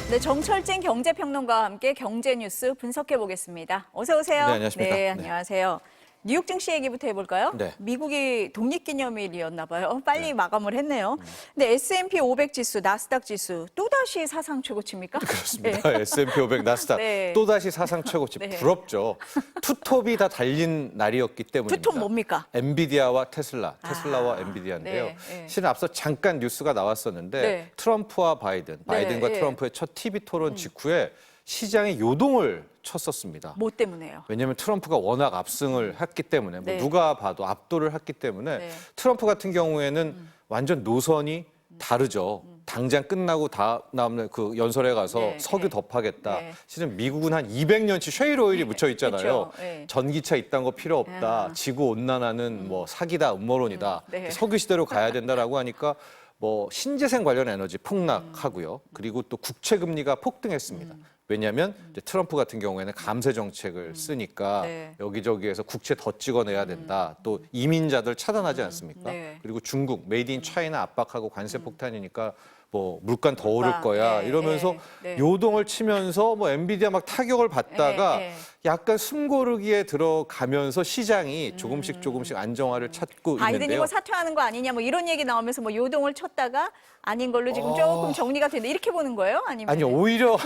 네, 정철진 경제평론가와 함께 경제 뉴스 분석해 보겠습니다. 어서 오세요. 네, 안녕하십니까. 네, 안녕하세요. 뉴욕 증시 얘기부터 해볼까요? 네. 미국이 독립기념일이었나 봐요. 빨리 마감을 했네요. 근데 S&P 500 지수, 나스닥 지수 또다시 사상 최고치입니까? 그렇습니다. S&P 500 나스닥 네. 또다시 사상 최고치. 네. 부럽죠. 투톱이 다 달린 날이었기 때문입니다. 투톱 뭡니까? 엔비디아와 테슬라와 엔비디아인데요. 네, 네. 실은 앞서 잠깐 뉴스가 나왔었는데 네. 트럼프와 바이든과 네. 트럼프의 첫 TV 토론 직후에 시장에 요동을 쳤었습니다. 뭐 때문에요? 왜냐하면 트럼프가 워낙 압승을 했기 때문에 네. 누가 봐도 압도를 했기 때문에 네. 트럼프 같은 경우에는 완전 노선이 다르죠. 당장 끝나고 다음날 그 연설에 가서 네, 석유 네. 덮하겠다. 네. 실은 미국은 한 200년치 쉐일 오일이 묻혀 있잖아요. 그렇죠. 네. 전기차 이딴 거 필요 없다. 야. 지구 온난화는 뭐 사기다, 음모론이다. 네. 석유 시대로 가야 된다라고 하니까 뭐 신재생 관련 에너지 폭락하고요. 그리고 또 국채 금리가 폭등했습니다. 왜냐하면 이제 트럼프 같은 경우에는 감세 정책을 쓰니까 네. 여기저기에서 국채 더 찍어내야 된다. 또 이민자들 차단하지 않습니까? 네. 그리고 중국 메이드 인 차이나 압박하고 관세 폭탄이니까 뭐 물가 더 오를 거야 네, 이러면서 네, 네. 요동을 치면서 뭐 엔비디아 막 타격을 받다가 네, 네. 약간 숨고르기에 들어가면서 시장이 조금씩 안정화를 찾고 바이든이 있는데요. 뭐 사퇴하는 거 아니냐 뭐 이런 얘기 나오면서 뭐 요동을 쳤다가 아닌 걸로 지금 조금 정리가 되는데 이렇게 보는 거예요? 아니면 아니 오히려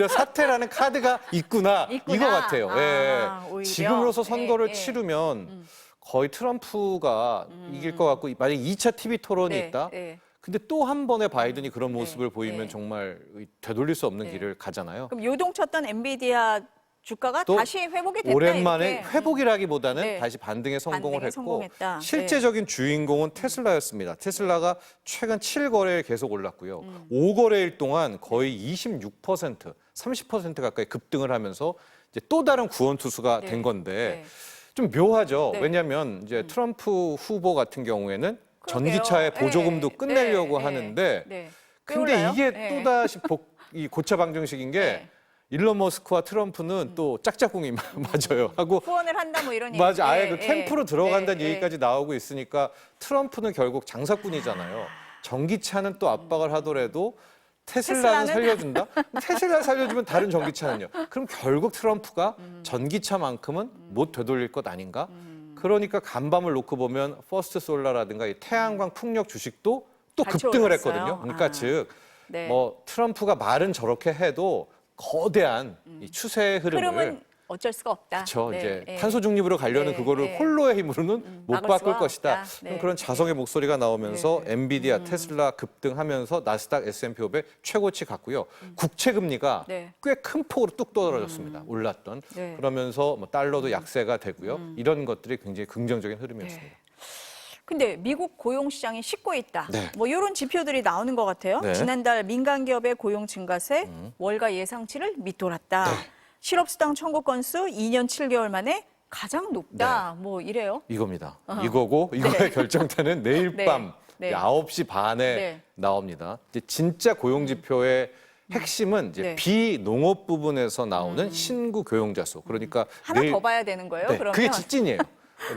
사퇴라는 카드가 있구나 있구나. 이거 같아요. 아, 예. 오히려. 지금으로서 선거를 예. 치르면 거의 트럼프가 이길 것 같고 만약 2차 TV 토론이 네, 있다. 네. 근데 또 한 번에 바이든이 그런 모습을 보이면 네. 정말 되돌릴 수 없는 네. 길을 가잖아요. 그럼 요동 쳤던 엔비디아 주가가 또 다시 회복이 됐다. 오랜만에 이렇게. 회복이라기보다는 네. 다시 반등에 성공을 반등에 했고 성공했다. 실제적인 주인공은 테슬라였습니다. 테슬라가 최근 7거래일 계속 올랐고요. 5거래일 동안 거의 26%, 30% 가까이 급등을 하면서 이제 또 다른 구원투수가 네. 된 건데 네. 좀 묘하죠. 네. 왜냐하면 이제 트럼프 후보 같은 경우에는 그러게요. 전기차의 보조금도 네. 끝내려고 네. 하는데 네. 근데 꽤 이게 올라요? 네. 또다시 이 고차 방정식인 게 네. 일론 머스크와 트럼프는 또 짝짝꿍이 맞아요. 하고 후원을 한다 뭐 이런 얘기. 맞아. 아예 그 예, 캠프로 들어간다는 예, 얘기까지 나오고 있으니까 트럼프는 결국 장사꾼이잖아요. 전기차는 또 압박을 하더라도 테슬라는 살려준다? 테슬라 살려주면 다른 전기차는요. 그럼 결국 트럼프가 전기차만큼은 못 되돌릴 것 아닌가? 그러니까 간밤을 놓고 보면 퍼스트 솔라라든가 이 태양광 풍력 주식도 또 같이 급등을 올랐어요? 했거든요. 그러니까 아. 즉 네. 뭐 트럼프가 말은 저렇게 해도 거대한 이 추세의 흐름을 흐름은 어쩔 수가 없다. 그렇죠. 네, 이제 예. 탄소 중립으로 가려는 네, 그거를 네. 홀로의 힘으로는 못 막을 바꿀 수가 것이다. 없다. 네. 그런 그런 자성의 목소리가 나오면서 네. 엔비디아, 테슬라 급등하면서 나스닥, S&P 500 최고치 갔고요. 국채 금리가 네. 꽤 큰 폭으로 뚝 떨어졌습니다. 올랐던. 네. 그러면서 뭐 달러도 약세가 되고요. 이런 것들이 굉장히 긍정적인 흐름이었습니다. 근데 미국 고용 시장이 식고 있다. 네. 뭐 이런 지표들이 나오는 것 같아요. 네. 지난달 민간 기업의 고용 증가세 월가 예상치를 밑돌았다. 네. 실업수당 청구 건수 2년 7개월 만에 가장 높다. 뭐 이래요. 이겁니다. 이거고 이거의 결정타는 내일 네. 밤 네. 9시 반에 네. 나옵니다. 이제 진짜 고용 지표의 핵심은 이제 네. 비농업 부분에서 나오는 신규 고용자 수. 그러니까 하나 내일 더 봐야 되는 거예요. 네, 그러면 그게 직진이에요.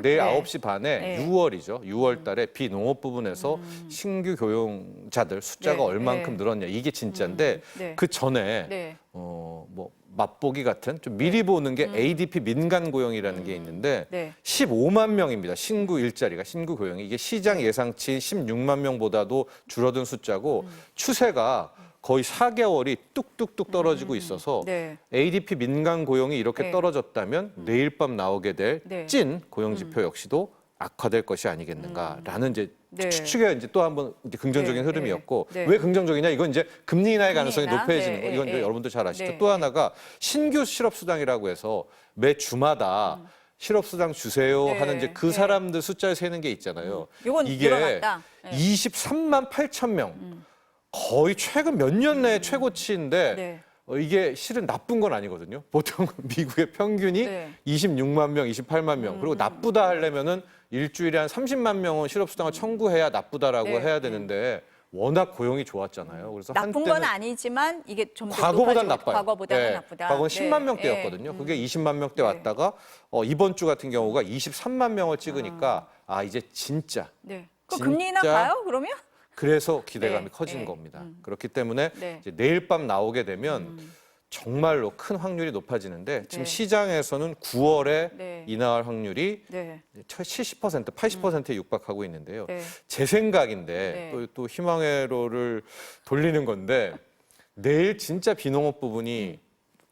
내일 네. 9시 반에 네. 6월이죠. 6월 달에 비농업 부분에서 신규 고용자들 숫자가 네. 얼만큼 네. 늘었냐 이게 진짜인데 네. 그 전에 네. 뭐 맛보기 같은 좀 미리 보는 게 ADP 민간 고용이라는 게 있는데 네. 15만 명입니다. 신규 일자리가 신규 고용이 이게 시장 예상치 16만 명보다도 줄어든 숫자고 추세가 거의 4개월이 뚝뚝뚝 떨어지고 있어서 네. ADP 민간 고용이 이렇게 네. 떨어졌다면 내일 밤 나오게 될 네. 찐 고용 지표 역시도 악화될 것이 아니겠는가라는 이제 네. 추측의 이제 또 한번 이제 긍정적인 네. 흐름이었고 네. 왜 긍정적이냐 이건 이제 금리 인하의 가능성이 인하? 높아지는 네. 거 이건 네. 이제 여러분들 잘 아시죠. 네. 또 하나가 신규 실업수당이라고 해서 매 주마다 실업수당 주세요 네. 하는 이제 그 네. 사람들 숫자를 세는 게 있잖아요. 이건 이게 늘어났다. 네. 23만 8천 명. 거의 최근 몇 년 내에 최고치인데 네. 이게 실은 나쁜 건 아니거든요. 보통 미국의 평균이 네. 26만 명, 28만 명. 그리고 나쁘다 하려면은 일주일에 한 30만 명은 실업수당을 청구해야 나쁘다라고 네. 해야 되는데 워낙 고용이 좋았잖아요. 그래서 나쁜 건 한때는 아니지만 이게 좀 더 과거보단 높아지고 나빠요. 과거보다는 네, 나쁘다. 과거는 네. 10만 명대였거든요. 그게 20만 명대 왔다가 이번 주 같은 경우가 23만 명을 찍으니까 이제 진짜 네. 그 금리 인하 진짜 가요? 그러면? 그래서 기대감이 네, 커지는 네. 겁니다. 그렇기 때문에 네. 이제 내일 밤 나오게 되면 정말로 큰 확률이 높아지는데 지금 네. 시장에서는 9월에 네. 인하할 확률이 네. 70%, 80%에 육박하고 있는데요. 네. 제 생각인데 네. 또 희망회로를 돌리는 건데 내일 진짜 비농업 부분이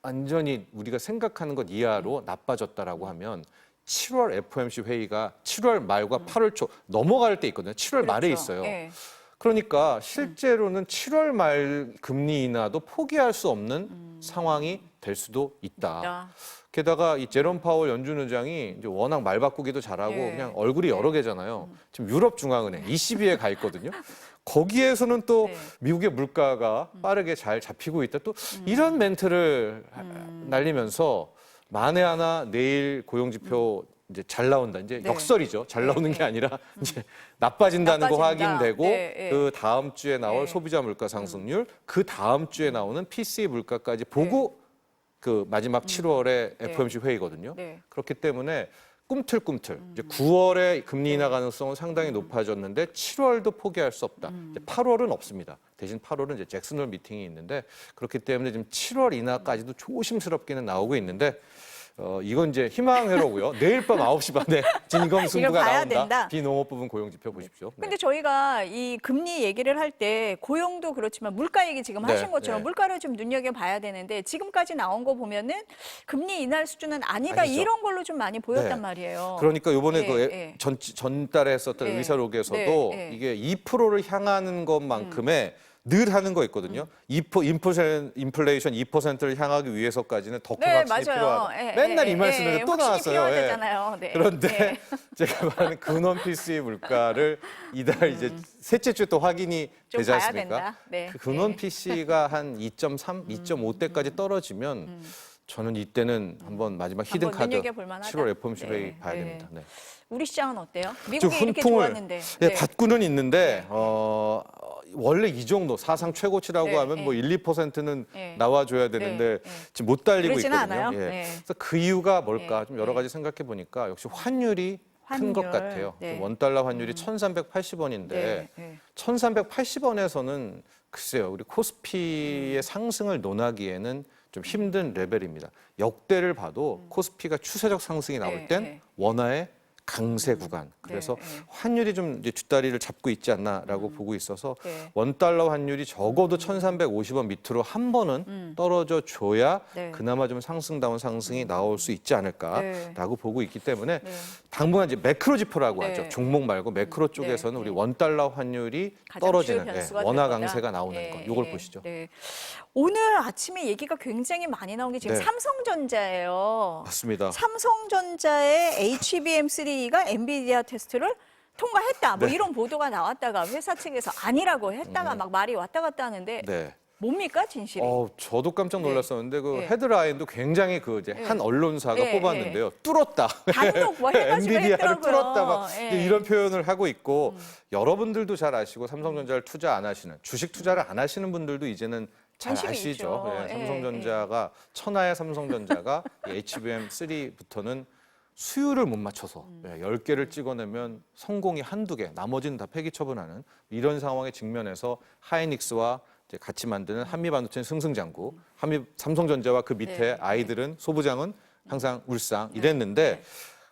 완전히 우리가 생각하는 것 이하로 나빠졌다라고 하면 7월 FOMC 회의가 7월 말과 8월 초 넘어갈 때 있거든요. 7월 말에 그렇죠. 있어요. 네. 그러니까 실제로는 7월 말 금리 인하도 포기할 수 없는 상황이 될 수도 있다. 자, 게다가 이 제롬 파월 연준 의장이 이제 워낙 말 바꾸기도 잘하고 네. 그냥 얼굴이 여러 개잖아요. 지금 유럽 중앙은행 ECB에 가 있거든요. 거기에서는 또 네. 미국의 물가가 빠르게 잘 잡히고 있다. 또 이런 멘트를 날리면서 만에 하나 내일 고용지표 이제 잘 나온다. 이제 네. 역설이죠. 잘 나오는 네, 게 아니라 이제 나빠진다는 거 나빠진다. 확인되고 네, 네. 그 다음 주에 나올 네. 소비자 물가 상승률, 그 다음 주에 나오는 PCE 물가까지 보고 그 마지막 7월에 네. FOMC 회의거든요. 네. 그렇기 때문에 꿈틀꿈틀 이제 9월에 금리 인하 가능성은 상당히 높아졌는데 7월도 포기할 수 없다. 이제 8월은 없습니다. 대신 8월은 이제 잭슨홀 미팅이 있는데 그렇기 때문에 지금 7월 인하까지도 조심스럽게는 나오고 있는데 이건 이제 희망회로고요. 내일 밤 9시 반에 진검승부가 이걸 봐야 나온다. 된다. 비농업 부분 고용지표 보십시오. 네. 근데 저희가 이 금리 얘기를 할 때 고용도 그렇지만 물가 얘기 지금 네, 하신 것처럼 네. 물가를 좀 눈여겨봐야 되는데 지금까지 나온 거 보면은 금리 인하할 수준은 아니다 아니죠. 이런 걸로 좀 많이 보였단 네. 말이에요. 그러니까 이번에 예, 그 예. 전달에 했었던 예. 의사록에서도 네, 예. 이게 2%를 향하는 것만큼의 늘 하는 거 있거든요. 2% 인플레이션 2%를 향하기 위해서까지는 더 큰 네, 확신이 맞아요. 필요하다. 예, 맨날 예, 이 말씀을 예, 또 확신이 나왔어요. 필요하잖아요. 네. 그런데 예. 제가 말하는 근원 PCE 물가를 이달 이제 셋째 주 또 확인이 좀 되지 봐야 않습니까? 된다. 네. 그 근원 예. PC가 한 2.3, 2.5대까지 떨어지면 저는 이때는 한번 마지막 히든 한번 카드 눈여겨볼 만하다. 7월 FOMC 네, 회의 봐야 네. 됩니다. 네. 우리 시장은 어때요? 좀 미국이 이렇게 훈풍을 좋았는데. 예, 받고는 있는데 원래 이 정도 사상 최고치라고 네, 하면 네. 뭐 1, 2%는 네. 나와줘야 되는데 네. 지금 못 달리고 그러지는 있거든요. 않아요. 예. 네. 그래서 그 이유가 뭘까 네. 좀 여러 가지 생각해 보니까 역시 환율이 큰 것 환율. 같아요. 네. 원달러 환율이 1,380원인데 네. 네. 1,380원에서는 글쎄요, 우리 코스피의 상승을 논하기에는 좀 힘든 레벨입니다. 역대를 봐도 코스피가 추세적 상승이 나올 네, 땐 네. 원화의 강세 구간. 그래서 네, 네. 환율이 좀 이제 뒷다리를 잡고 있지 않나라고 보고 있어서 네. 원달러 환율이 적어도 1,350원 밑으로 한 번은 떨어져 줘야 네. 그나마 좀 상승다운 상승이 나올 수 있지 않을까라고 보고 있기 때문에 네. 당분간 이제 매크로 지표라고 네. 하죠. 종목 말고 매크로 쪽에서는 우리 원달러 환율이 가장 떨어지는 주요 변수가 원화 될 거다. 강세가 나오는 예, 거. 이걸 예, 보시죠. 네. 오늘 아침에 얘기가 굉장히 많이 나온 게 지금 네. 삼성전자예요. 맞습니다. 삼성전자의 HBM3가 엔비디아 테스트를 통과했다. 뭐 네. 이런 보도가 나왔다가 회사 측에서 아니라고 했다가 막 말이 왔다 갔다 하는데 네. 뭡니까 진실이? 저도 깜짝 놀랐었는데 그 네. 헤드라인도 굉장히 그 이제 한 언론사가 네, 뽑았는데요. 뚫었다. 단독 뭐 해가지고 엔비디아를 했더라고요. 뚫었다 막 예. 이런 표현을 하고 있고 여러분들도 잘 아시고 삼성전자를 투자 안 하시는 주식 투자를 안 하시는 분들도 이제는 잘 관심이 아시죠. 있죠. 예, 예, 삼성전자가 천하의 삼성전자가 HBM3부터는 수율을 못 맞춰서 10개를 찍어내면 성공이 한두 개, 나머지는 다 폐기 처분하는 이런 상황에 직면해서 하이닉스와 이제 같이 만드는 한미반도체는 승승장구, 삼성전자와 그 밑에 네. 아이들은 소부장은 항상 울상 이랬는데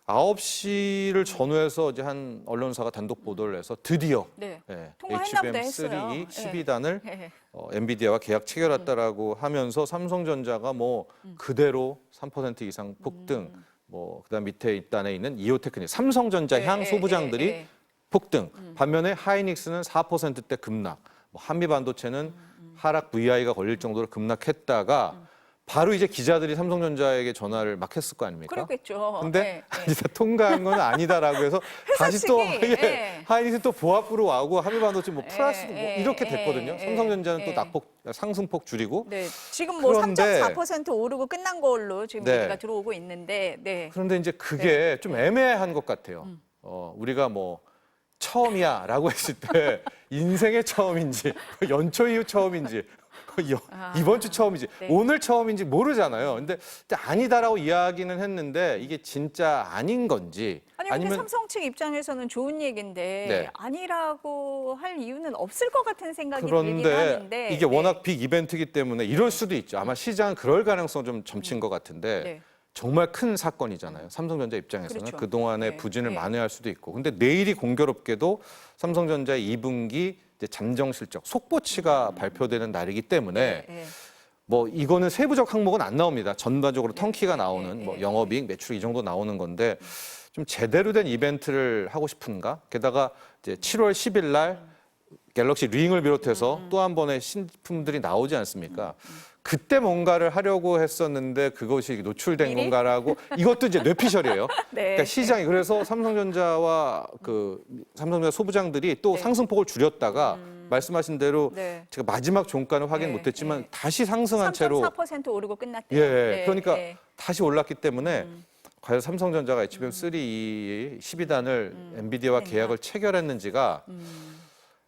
9시를 전후해서 이제 한 언론사가 단독 보도를 해서 드디어 네. 예, 통과했나 보다 했어요. HBM3 예. 12단을 예. 엔비디아와 계약 체결했다라고 하면서 삼성전자가 뭐 그대로 3% 이상 폭등, 뭐 그다음 밑에 잇단에 있는 이오테크닉, 삼성전자 예, 향 예, 소부장들이 예, 예. 폭등. 반면에 하이닉스는 4%대 급락. 뭐 한미반도체는 하락 VI가 걸릴 정도로 급락했다가 바로 이제 기자들이 삼성전자에게 전화를 막 했을 거 아닙니까? 그렇겠죠. 근데 예, 예. 진짜 통과한 건 아니다라고 해서 회사 다시 또 측이, 예. 하이닉스 또 보합으로 와고 한미반도체 뭐 예, 플러스 뭐 예, 이렇게 예, 됐거든요. 예, 삼성전자는 예. 또 낙폭 상승폭 줄이고 네, 지금 뭐 그런데- 3.4% 오르고 끝난 걸로 지금 네. 얘기가 들어오고 있는데, 네. 그런데 이제 그게 좀 애매한 것 같아요. 우리가 뭐 처음이야라고 했을 때 인생의 처음인지 연초 이후 처음인지 이번 주 처음이지 네. 오늘 처음인지 모르잖아요. 근데 아니다라고 이야기는 했는데 이게 진짜 아닌 건지 아니 근데 아니면 삼성 측 입장에서는 좋은 얘기인데 네. 아니라고 할 이유는 없을 것 같은 생각이 들긴 그런데 하는데 이게 네. 워낙 빅 이벤트이기 때문에 이럴 수도 있죠. 아마 시장은 그럴 가능성 좀 점친 것 같은데 네. 정말 큰 사건이잖아요. 삼성전자 입장에서는 그렇죠. 그동안의 네. 부진을 네. 만회할 수도 있고. 근데 내일이 공교롭게도 삼성전자의 2분기 이제 잠정 실적 속보치가 발표되는 날이기 때문에 네. 뭐 이거는 세부적 항목은 안 나옵니다. 전반적으로 턴키가 네. 나오는 뭐 영업이익, 매출 이 정도 나오는 건데 좀 제대로 된 이벤트를 하고 싶은가? 게다가 이제 7월 10일 날 갤럭시 링을 비롯해서 또 한 번의 신품들이 나오지 않습니까? 그때 뭔가를 하려고 했었는데 그것이 노출된 미리? 건가라고 이것도 이제 뇌피셜이에요. 네. 그러니까 시장이 그래서 삼성전자와 그 삼성전자 소부장들이 또 네. 상승폭을 줄였다가 말씀하신 대로 네. 제가 마지막 종가는 확인 네, 못했지만 네. 다시 상승한 채로 3.4% 오르고 끝났대요. 예, 네, 그러니까 네. 다시 올랐기 때문에 과연 삼성전자가 HBM3 12단을 엔비디아와 계약을 체결했는지가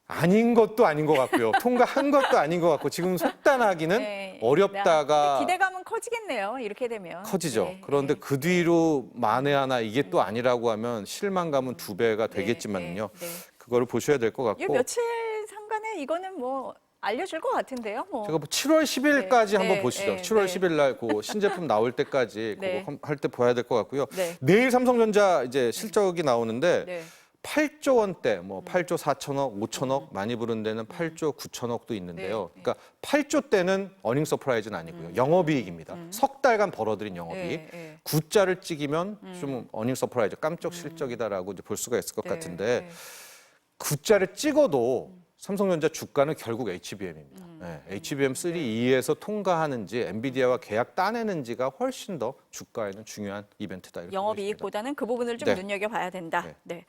아닌 것도 아닌 것 같고요. 통과한 것도 아닌 것 같고 지금 속단하기는 네. 어렵다가 근데 기대감은 커지겠네요. 이렇게 되면. 커지죠. 네, 그런데 네. 그 뒤로 만에 하나 이게 또 아니라고 하면 실망감은 2배가 네, 되겠지만요. 네, 네. 그거를 보셔야 될 것 이 같고 며칠 상간에 이거는 뭐 알려줄 것 같은데요. 뭐. 제가 뭐 7월 10일까지 네, 한번 네, 보시죠. 네, 7월 네. 10일 날 그 신제품 나올 때까지 네. 그거 할 때 봐야 될 것 같고요. 네. 내일 삼성전자 이제 실적이 나오는데 네. 8조 원대, 뭐 8조 4천억, 5천억 많이 부른 데는 8조 9천억도 있는데요. 네, 그러니까 8조 대는 어닝 서프라이즈는 아니고요. 영업이익입니다. 석 달간 벌어들인 영업이익. 네, 네. 9자를 찍이면 좀 어닝 서프라이즈, 깜짝 실적이다라고 이제 볼 수가 있을 것 네, 같은데 네. 9자를 찍어도 삼성전자 주가는 결국 HBM입니다. HBM3 E에서 통과하는지 엔비디아와 계약 따내는지가 훨씬 더 주가에는 중요한 이벤트다. 이렇게 보여집니다. 영업이익보다는 그 부분을 좀 네. 눈여겨봐야 된다. 네. 네.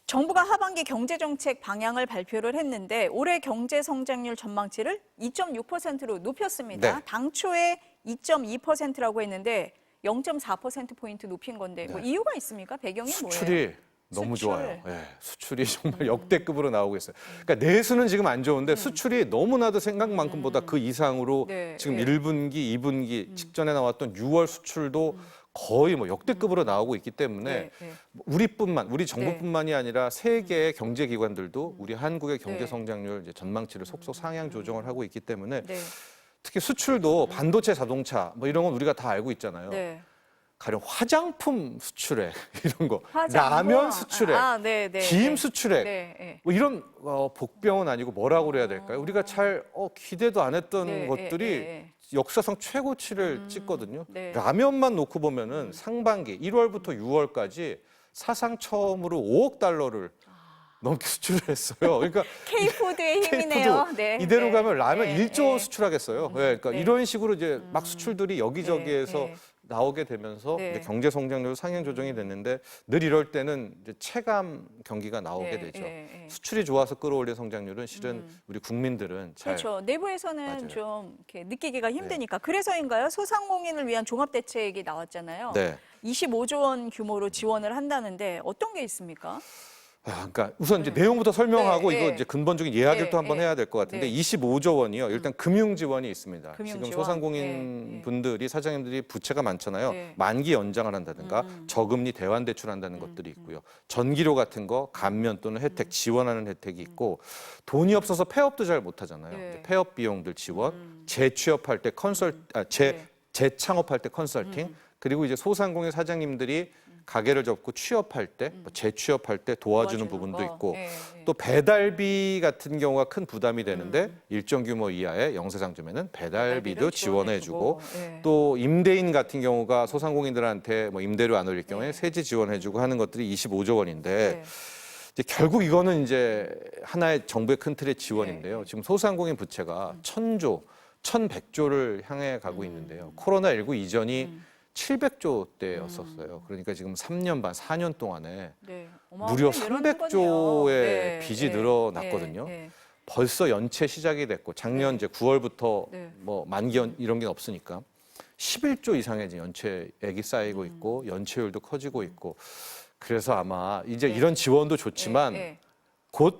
정부가 하반기 경제정책 방향을 발표를 했는데 올해 경제 성장률 전망치를 2.6%로 높였습니다. 네. 당초에 2.2%라고 했는데 0.4%포인트 높인 건데 뭐 네. 이유가 있습니까? 배경이 뭐예요? 수출이 너무 수출. 좋아요. 예, 수출이 정말 역대급으로 나오고 있어요. 그러니까 내수는 지금 안 좋은데 수출이 너무나도 생각만큼보다 그 이상으로 네, 지금 네. 1분기, 2분기 직전에 나왔던 6월 수출도 거의 뭐 역대급으로 나오고 있기 때문에 네, 네. 우리 정부뿐만이 아니라 세계의 경제기관들도 우리 한국의 경제 네. 성장률 이제 전망치를 속속 상향 조정을 하고 있기 때문에 네. 특히 수출도 반도체, 자동차 뭐 이런 건 우리가 다 알고 있잖아요. 네. 가령 화장품 수출액 이런 거, 화장품. 라면 수출액, 네, 네, 김 네. 수출액, 네, 네. 뭐 이런 복병은 아니고 뭐라고 그래야 될까요? 우리가 잘 기대도 안 했던 네, 것들이 네. 역사상 최고치를 찍거든요. 네. 라면만 놓고 보면은 상반기 1월부터 6월까지 사상 처음으로 5억 달러를 넘게 수출을 했어요. 그러니까 K푸드의 힘이네요. K푸드 네, 이대로 네, 가면 라면 네, 1조 원 네. 수출하겠어요. 그러니까 네. 이런 식으로 이제 막 수출들이 여기저기에서 네. 나오게 되면서 네. 이제 경제 성장률 상향 조정이 됐는데 늘 이럴 때는 이제 체감 경기가 나오게 네, 되죠. 네, 네. 수출이 좋아서 끌어올린 성장률은 실은 우리 국민들은 잘 그렇죠. 내부에서는 맞아요. 좀 이렇게 느끼기가 힘드니까. 그래서인가요? 소상공인을 위한 종합대책이 나왔잖아요. 네. 25조 원 규모로 지원을 한다는데 어떤 게 있습니까? 그러니까 우선 이제 내용부터 설명하고 네, 이거 네. 이제 근본적인 이야기를 네, 또 한번 네. 해야 될 것 같은데 네. 25조 원이요. 일단 금융 지원이 있습니다. 금융 지금 지원. 소상공인 네, 네. 분들이 사장님들이 부채가 많잖아요. 네. 만기 연장을 한다든가 저금리 대환 대출한다는 것들이 있고요. 전기료 같은 거 감면 또는 혜택 지원하는 혜택이 있고 돈이 없어서 폐업도 잘 못하잖아요. 네. 이제 폐업 비용들 지원, 재취업할 때 네. 재창업할 때 컨설팅 그리고 이제 소상공인 사장님들이 가게를 접고 취업할 때, 뭐 재취업할 때 도와주는 부분도 거. 있고 네, 네. 또 배달비 같은 경우가 큰 부담이 되는데 일정 규모 이하의 영세상점에는 배달비도 지원해주고 네. 또 임대인 같은 경우가 소상공인들한테 뭐 임대료 안 올릴 경우에 세제 지원해주고 하는 것들이 25조 원인데 네. 이제 결국 이거는 이제 하나의 정부의 큰 틀의 지원인데요. 지금 소상공인 부채가 1,000조, 1,100조를 향해 가고 있는데요. 코로나19 이전이 700조 대였었어요. 그러니까 지금 3년 반, 4년 동안에 네. 무려 어마어마하게 늘어난 300조의 거네요. 빚이 늘어났거든요. 네. 벌써 연체 시작이 됐고 작년 이제 9월부터 네. 뭐 만기 이런 게 없으니까 11조 이상의 지금 연체액이 쌓이고 있고 연체율도 커지고 있고 그래서 아마 이제 이런 지원도 좋지만 네. 곧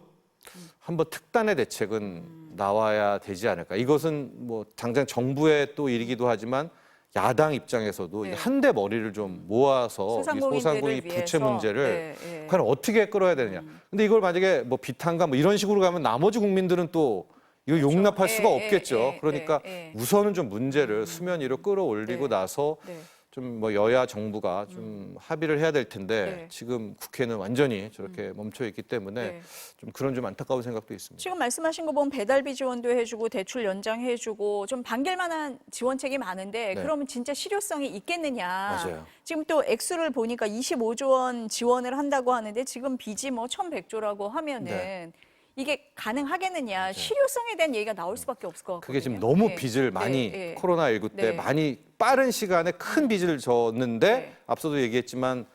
한번 특단의 대책은 나와야 되지 않을까. 이것은 뭐 당장 정부의 또 일이기도 하지만 야당 입장에서도 네. 한데 머리를 좀 모아서 이 소상공인 부채 위해서. 문제를 네, 네. 과연 어떻게 끌어야 되느냐. 근데 이걸 만약에 뭐 비탄가 뭐 이런 식으로 가면 나머지 국민들은 또 이거 용납할 예, 수가 예, 없겠죠. 예, 그러니까 예, 예. 우선은 좀 문제를 수면 위로 끌어올리고 네. 나서 네. 좀 뭐 여야 정부가 좀 합의를 해야 될 텐데 네. 지금 국회는 완전히 저렇게 멈춰 있기 때문에 네. 좀 그런 좀 안타까운 생각도 있습니다. 지금 말씀하신 거 보면 배달비 지원도 해주고 대출 연장해주고 좀 반길만한 지원책이 많은데 네. 그러면 진짜 실효성이 있겠느냐. 맞아요. 지금 또 액수를 보니까 25조 원 지원을 한다고 하는데 지금 빚이 뭐 1,100조라고 하면은 네. 이게 가능하겠느냐. 실효성에 대한 얘기가 나올 수밖에 없을 것 같거든요. 그게 지금 너무 네. 빚을 많이 네. 코로나19 때 네. 많이 빠른 시간에 큰 빚을 졌는데 네. 앞서도 얘기했지만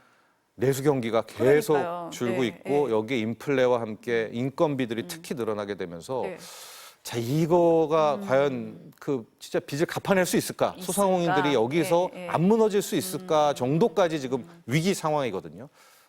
내수 경기가 계속 그러니까요. 줄고 네, 있고 네. 여기에 인플레와 함께 인건비들이 특히 늘어나게 되면서 네. 자 이거가 과연 그 진짜 빚을 갚아낼 수 있을까? 소상공인들이 여기서 네, 네. 안 무너질 수 있을까 정도까지 지금 위기 상황이거든요.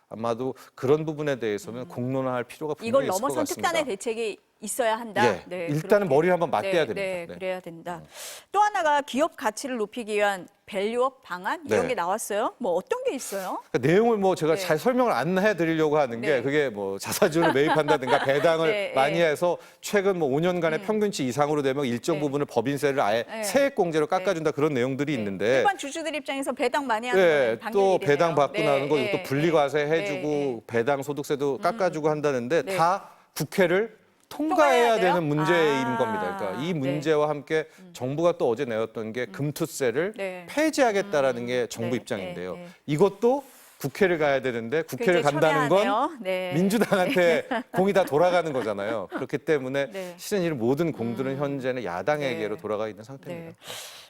아마도 그런 부분에 대해서는 공론화할 필요가 이걸 분명히 있을 것 넘어선 같습니다. 특단의 대책이 있어야 한다. 예, 네, 일단은 그렇게. 머리를 한번 맞대야 됩니다. 네, 네. 그래야 된다. 또 하나가 기업 가치를 높이기 위한 밸류업 방안 이런 네. 게 나왔어요. 뭐 어떤 게 있어요? 그러니까 내용을 뭐 제가 네. 잘 설명을 안 해드리려고 하는 게 네. 그게 뭐 자사주를 매입한다든가 배당을 네, 많이 네. 해서 최근 뭐 5년간의 평균치 이상으로 되면 일정 네. 부분을 법인세를 아예 네. 세액공제로 깎아준다 그런 내용들이 있는데 일반 주주들 입장에서 배당 많이 하는 네, 건 당연히 또 일이네요. 배당 받고 네, 나는 거 네, 또 분리과세 네, 해주고 네. 배당 소득세도 깎아주고 한다는데 네. 다 국회를 통과해야 통과해야 돼요? 되는 문제인 아, 겁니다. 그러니까 이 네. 문제와 함께 정부가 또 어제 내었던 게 금투세를 네. 폐지하겠다라는 게 정부 네, 입장인데요. 네, 네. 이것도 국회를 가야 되는데 국회를 굉장히 간다는 건 첨예하네요. 네. 민주당한테 공이 다 돌아가는 거잖아요. 그렇기 때문에 네. 실은 이 모든 공들은 현재는 야당에게로 네. 돌아가 있는 상태입니다. 네.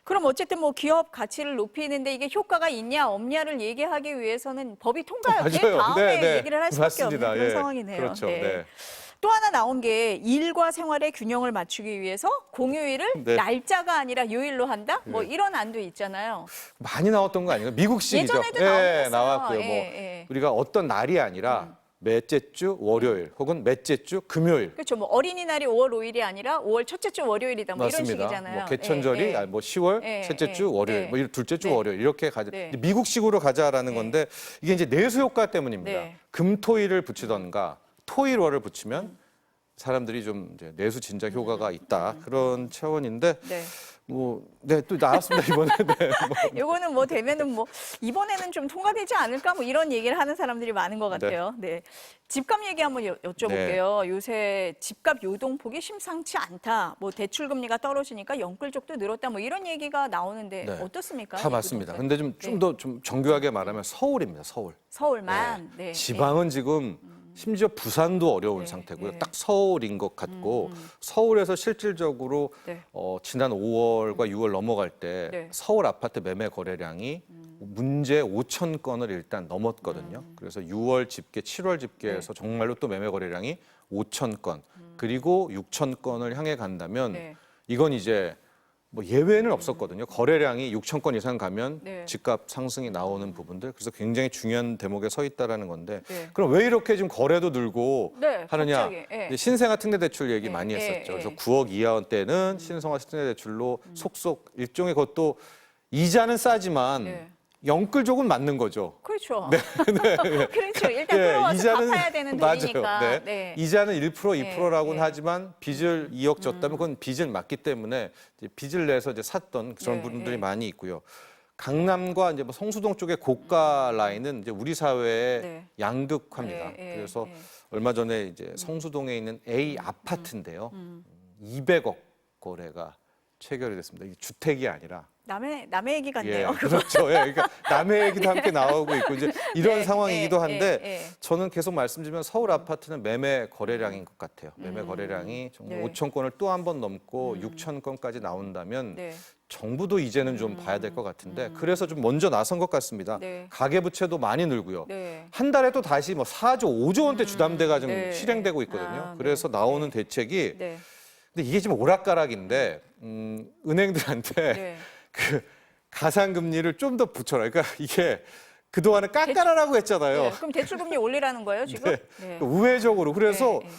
그럼 어쨌든 뭐 기업 가치를 높이는데 이게 효과가 있냐 없냐를 얘기하기 위해서는 법이 통과된 맞아요. 다음에 네, 네. 얘기를 할 수밖에 없는 맞습니다. 그런 예. 상황이네요. 그렇죠. 네. 또 하나 나온 게 일과 생활의 균형을 맞추기 위해서 공휴일을 네. 날짜가 아니라 요일로 한다? 뭐 네. 이런 안도 있잖아요. 많이 나왔던 거 아니에요? 미국식이죠. 예전에도 나왔어요. 나왔고요. 예, 뭐 예. 우리가 어떤 날이 아니라 몇째 주 월요일 혹은 몇째 주 금요일. 그렇죠. 뭐 어린이날이 5월 5일이 아니라 5월 첫째 주 월요일이다. 뭐 맞습니다. 이런 식이잖아요. 뭐 개천절이 예, 예. 아니 뭐 10월 예, 셋째 예, 주 월요일, 예. 뭐 둘째 주 네. 월요일 이렇게 가자. 네. 미국식으로 가자라는 네. 건데 이게 이제 내수 효과 때문입니다. 네. 금토일을 붙이던가 토일월을 붙이면 사람들이 좀 이제 내수 진작 효과가 있다 그런 차원인데 네. 뭐 네 또 나왔습니다 이번에. 네, 뭐. 요거는 뭐 되면은 뭐 이번에는 좀 통과되지 않을까 뭐 이런 얘기를 하는 사람들이 많은 것 같아요. 네. 집값 얘기 한번 여쭤볼게요. 요새 집값 요동폭이 심상치 않다. 뭐 대출 금리가 떨어지니까 연끌족도 늘었다. 뭐 이런 얘기가 나오는데 네. 어떻습니까? 다 이 맞습니다. 부동산? 근데 좀 더 좀 정교하게 말하면 서울입니다. 서울. 서울만. 네. 지방은 지금 심지어 부산도 어려운 네, 상태고요. 네. 딱 서울인 것 같고 서울에서 실질적으로 네. 지난 5월과 6월 넘어갈 때 네. 서울 아파트 매매 거래량이 문제 5천 건을 일단 넘었거든요. 그래서 6월 집계, 7월 집계에서 정말로 또 매매 거래량이 5천 건 그리고 6천 건을 향해 간다면 네. 이건 이제 뭐 예외는 없었거든요. 거래량이 6천 건 이상 가면 네. 집값 상승이 나오는 부분들. 그래서 굉장히 중요한 대목에 서 있다라는 건데. 네. 그럼 왜 이렇게 지금 거래도 늘고 네, 하느냐? 갑자기, 예. 이제 신생아 특례대출 얘기 예, 많이 예, 했었죠. 예. 그래서 9억 이하원대는 신생아 특례대출로 속속 일종의 그것도 이자는 싸지만 네. 영끌족은 맞는 거죠. 그렇죠. 그렇죠. 일단 예, 끌어와서 갚아야 되는 돈이니까. 맞아요. 네. 네. 이자는 1%, 2%라고는 네. 하지만 빚을 2억 졌다면 그건 빚은 맞기 때문에 이제 빚을 내서 이제 샀던 그런 네, 분들이 네. 많이 있고요. 강남과 이제 뭐 성수동 쪽의 고가 라인은 이제 우리 사회의 네. 양극화입니다. 네, 네, 그래서 네. 얼마 전에 이제 성수동에 있는 A 아파트인데요. 200억 거래가 체결이 됐습니다. 이게 주택이 아니라 남의 얘기 예, 같네요. 그렇죠. 예, 그러니까 남의 얘기도 함께 나오고 있고 이제 이런 네, 상황이기도 네, 한데 네, 네. 저는 계속 말씀드리면 서울 아파트는 매매 거래량인 것 같아요. 매매 거래량이 정말 네. 5천 건을 또 한 번 넘고 6천 건까지 나온다면 네. 정부도 이제는 좀 봐야 될 것 같은데 그래서 좀 먼저 나선 것 같습니다. 네. 가계부채도 많이 늘고요. 네. 한 달에 또 다시 뭐 4조, 5조 원대 주담대가 지금 네. 실행되고 있거든요. 아, 그래서 네. 나오는 대책이 네. 근데 이게 지금 오락가락인데 은행들한테 네. 그 가상금리를 좀 더 붙여라. 그러니까 이게 그동안은 깎아라라고 했잖아요. 네. 그럼 대출금리 올리라는 거예요, 지금? 네. 우회적으로. 그래서 네, 네.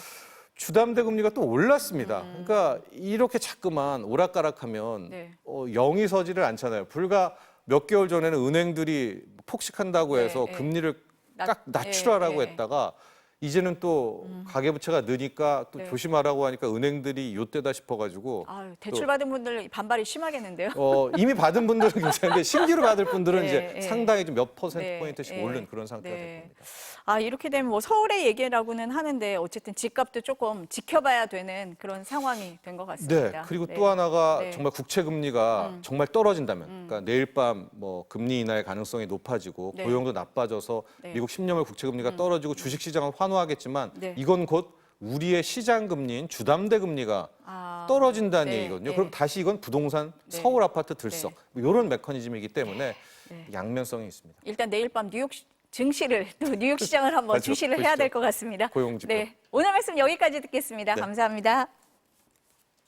주담대 금리가 또 올랐습니다. 그러니까 이렇게 자꾸만 오락가락하면 네. 영이 서지를 않잖아요. 불과 몇 개월 전에는 은행들이 폭식한다고 해서 네, 네. 금리를 딱 낮추라라고 네, 네. 했다가 이제는 또 가계부채가 느니까 또 네. 조심하라고 하니까 은행들이 요때다 싶어가지고 아유, 대출 받은 분들 반발이 심하겠는데요. 이미 받은 분들은 괜찮은데 신규로 받을 분들은 네, 이제 네. 상당히 좀 몇 퍼센트 네, 포인트씩 네. 오른 그런 상태가 네. 될 겁니다. 아, 이렇게 되면 뭐 서울의 얘기라고는 하는데 어쨌든 집값도 조금 지켜봐야 되는 그런 상황이 된 것 네, 같습니다. 그리고 네. 또 하나가 네. 정말 국채 금리가 정말 떨어진다면, 그러니까 내일 밤 뭐 금리 인하의 가능성이 높아지고 네. 고용도 나빠져서 네. 미국 10년물 국채 금리가 떨어지고 주식 시장은 환호하겠지만 네. 이건 곧 우리의 시장 금리인 주담대 금리가 아, 떨어진다는 네, 얘기거든요. 네. 그럼 다시 이건 부동산 네. 서울 아파트 들썩 이런 메커니즘이기 때문에 네. 양면성이 있습니다. 일단 내일 밤 뉴욕 증시를 또 뉴욕 시장을 한번 맞죠. 주시를 해야 될 것 같습니다. 고용 지표. 네, 오늘 말씀 여기까지 듣겠습니다. 네. 감사합니다.